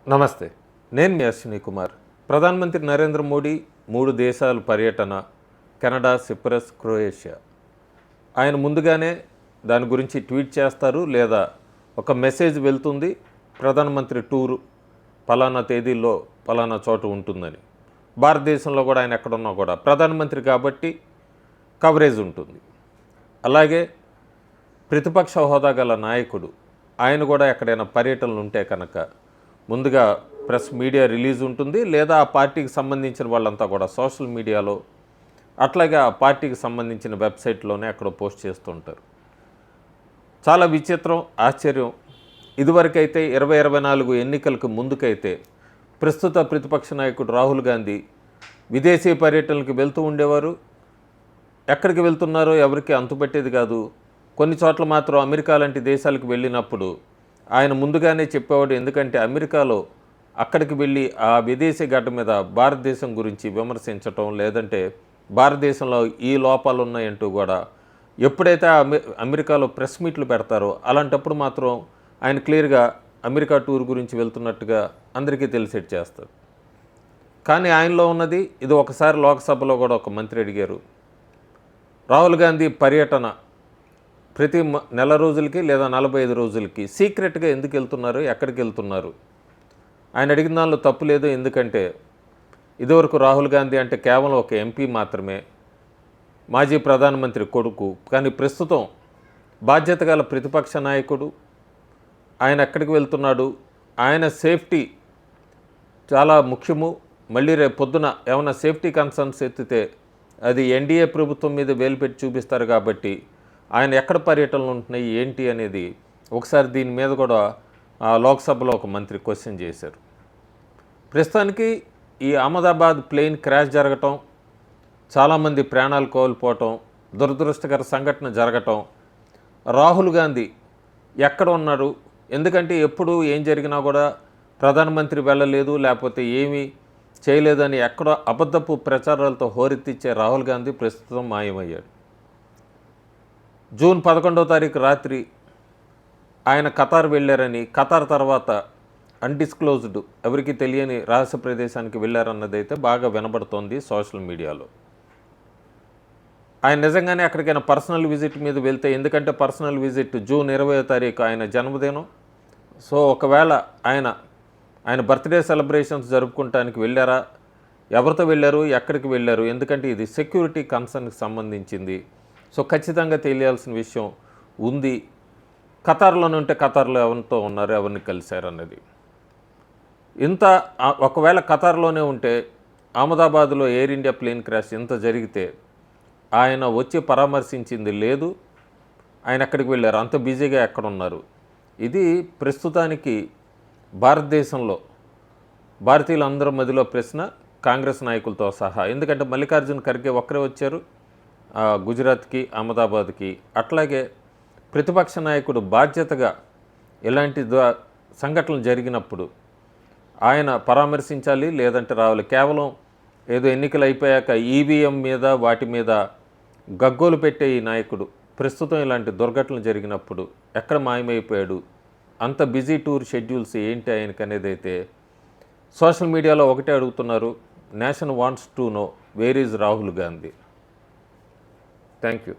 నమస్తే. నేను మీ అశ్విని కుమార్. ప్రధానమంత్రి నరేంద్ర మోడీ 3 దేశాల పర్యటన కెనడా, సిప్రస్, క్రొయేషియా. ఆయన ముందుగానే దాని గురించి ట్వీట్ చేస్తారు లేదా ఒక మెసేజ్ వెళ్తుంది. ప్రధానమంత్రి టూరు పలానా తేదీల్లో పలానా చోట ఉంటుందని. భారతదేశంలో కూడా ఆయన ఎక్కడున్నా కూడా ప్రధానమంత్రి కాబట్టి కవరేజ్ ఉంటుంది. అలాగే ప్రతిపక్ష హోదా గల నాయకుడు ఆయన కూడా ఎక్కడైనా పర్యటనలు ఉంటే కనుక ముందుగా ప్రెస్ మీడియా రిలీజ్ ఉంటుంది, లేదా ఆ పార్టీకి సంబంధించిన వాళ్ళంతా కూడా సోషల్ మీడియాలో అట్లాగే ఆ పార్టీకి సంబంధించిన వెబ్సైట్లోనే అక్కడ పోస్ట్ చేస్తుంటారు. చాలా విచిత్రం, ఆశ్చర్యం. ఇదివరకైతే 2024 ఎన్నికలకు ముందుకైతే ప్రస్తుత ప్రతిపక్ష నాయకుడు రాహుల్ గాంధీ విదేశీ పర్యటనలకు వెళ్తూ ఉండేవారు. ఎక్కడికి వెళ్తున్నారో ఎవరికి అంతుపట్టేది కాదు. కొన్ని చోట్ల మాత్రం అమెరికా లాంటి దేశాలకు వెళ్ళినప్పుడు ఆయన ముందుగానే చెప్పేవాడు. ఎందుకంటే అమెరికాలో అక్కడికి వెళ్ళి ఆ విదేశీ గడ్డ మీద భారతదేశం గురించి విమర్శించటం, లేదంటే భారతదేశంలో ఈ లోపాలు ఉన్నాయంటూ కూడా ఎప్పుడైతే అమెరికాలో ప్రెస్ మీట్లు పెడతారో అలాంటప్పుడు మాత్రం ఆయన క్లియర్గా అమెరికా టూర్ గురించి వెళ్తున్నట్టుగా అందరికీ తెలిసేట్ చేస్తారు. కానీ ఆయనలో ఉన్నది ఇది. ఒకసారి లోక్సభలో కూడా ఒక మంత్రి అడిగారు, రాహుల్ గాంధీ పర్యటన ప్రతి నెల రోజులకి లేదా 45 రోజులకి సీక్రెట్గా ఎందుకు వెళ్తున్నారు, ఎక్కడికి వెళ్తున్నారు? ఆయన అడిగిన దానిలో తప్పు లేదు. ఎందుకంటే ఇదివరకు రాహుల్ గాంధీ అంటే కేవలం ఒక ఎంపీ మాత్రమే, మాజీ ప్రధానమంత్రి కొడుకు. కానీ ప్రస్తుతం బాధ్యత గల ప్రతిపక్ష నాయకుడు. ఆయన ఎక్కడికి వెళ్తున్నాడు, ఆయన సేఫ్టీ చాలా ముఖ్యము. మళ్ళీ రేపు పొద్దున ఏమైనా సేఫ్టీ కన్సర్న్స్ ఎత్తితే అది ఎన్డీఏ ప్రభుత్వం మీద వేలు పెట్టి చూపిస్తారు. కాబట్టి ఆయన ఎక్కడ పర్యటనలు ఉంటున్నాయి ఏంటి అనేది ఒకసారి దీని మీద కూడా లోక్సభలో ఒక మంత్రి క్వశ్చన్ చేశారు. ప్రస్తుతానికి ఈ అహ్మదాబాద్ ప్లేన్ క్రాష్ జరగటం, చాలామంది ప్రాణాలు కోల్పోవటం, దురదృష్టకర సంఘటన జరగటం, రాహుల్ గాంధీ ఎక్కడ ఉన్నారు? ఎందుకంటే ఎప్పుడు ఏం జరిగినా కూడా ప్రధానమంత్రి వెళ్ళలేదు లేకపోతే ఏమీ చేయలేదని ఎక్కడో అబద్ధపు ప్రచారాలతో హోరెత్తిచ్చే రాహుల్ గాంధీ ప్రస్తుతం మాయమయ్యాడు. జూన్ 11వ తారీఖు రాత్రి ఆయన ఖతార్ వెళ్ళారని, ఖతార్ తర్వాత అన్డిస్క్లోజ్డ్ ఎవరికి తెలియని రహస్య ప్రదేశానికి వెళ్ళారన్నదైతే బాగా వినబడుతోంది సోషల్ మీడియాలో. ఆయన నిజంగానే అక్కడికైనా పర్సనల్ విజిట్ మీద వెళ్తే, ఎందుకంటే పర్సనల్ విజిట్ జూన్ 20వ తారీఖు ఆయన జన్మదినం. సో ఒకవేళ ఆయన బర్త్డే సెలబ్రేషన్స్ జరుపుకోవటానికి వెళ్ళారా, ఎవరితో వెళ్ళారు, ఎక్కడికి వెళ్ళారు? ఎందుకంటే ఇది సెక్యూరిటీ కన్సర్న్కి సంబంధించింది. సో ఖచ్చితంగా తెలియాల్సిన విషయం ఉంది. ఖతార్లోనే ఉంటే ఖతార్లో ఎవరితో ఉన్నారు, ఎవరిని కలిశారు అన్నది. ఒకవేళ ఖతార్లోనే ఉంటే అహ్మదాబాద్లో ఎయిర్ ఇండియా ప్లేన్ క్రాష్ ఇంత జరిగితే ఆయన వచ్చి పరామర్శించింది లేదు. ఆయన ఎక్కడికి వెళ్ళారు, అంత బిజీగా ఎక్కడ ఉన్నారు? ఇది ప్రస్తుతానికి భారతదేశంలో భారతీయులందరి మధ్యలో ప్రశ్న, కాంగ్రెస్ నాయకులతో సహా. ఎందుకంటే మల్లికార్జున్ ఖర్గే ఒక్కరే వచ్చారు గుజరాత్కి, అహ్మదాబాద్కి. అట్లాగే ప్రతిపక్ష నాయకుడు బాధ్యతగా ఇలాంటి సంఘటనలు జరిగినప్పుడు ఆయన పరామర్శించాలి, లేదంటే రావాలి. కేవలం ఏదో ఎన్నికలు అయిపోయాక ఈవీఎం మీద వాటి మీద గగ్గోలు పెట్టే ఈ నాయకుడు ప్రస్తుతం ఇలాంటి దుర్ఘటనలు జరిగినప్పుడు ఎక్కడ మాయమైపోయాడు? అంత బిజీ టూర్ షెడ్యూల్స్ ఏంటి ఆయనకి అనేది అయితే సోషల్ మీడియాలో ఒకటే అడుగుతున్నారు. Nation wants to know where is Rahul Gandhi. Thank you.